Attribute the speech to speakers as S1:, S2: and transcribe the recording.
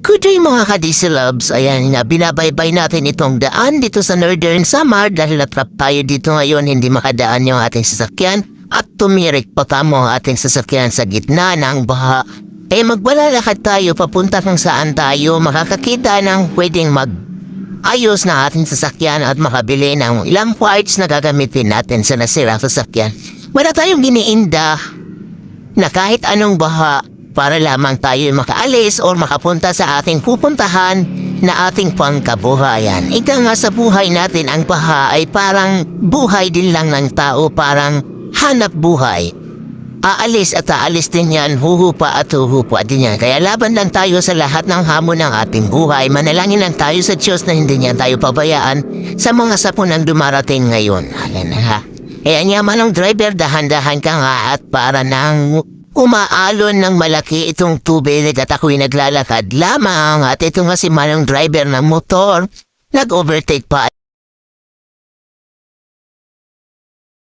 S1: Good day mga ka-dieselabs. Ayan na, binabaybay natin itong daan dito sa Northern Samar dahil natrap tayo dito ngayon, hindi makadaan yung ating sasakyan at tumirik pa tamo ang ating sasakyan sa gitna ng baha. Magbalalakad tayo papunta kung saan tayo makakakita ng pwedeng ayos na ating sasakyan at makabili ng ilang parts na gagamitin natin sa nasirang sasakyan. Wala tayong giniinda na kahit anong baha para lamang tayo makaalis o makapunta sa ating pupuntahan na ating pangkabuhayan. Ika nga sa buhay natin, ang baha ay parang buhay din lang ng tao, parang hanap buhay. Aalis at aalis din yan, huhupa at huhupa din yan. Kaya laban lang tayo sa lahat ng hamon ng ating buhay. Manalangin lang tayo sa Diyos na hindi niya tayo pabayaan sa mga sapunang dumarating ngayon. Ayan na ha. Kaya niya manong driver, dahan-dahan ka nga at para nang umaalon ng malaki itong tubig at ako'y naglalakad lamang at ito nga si manong driver ng motor, nag-overtake pa.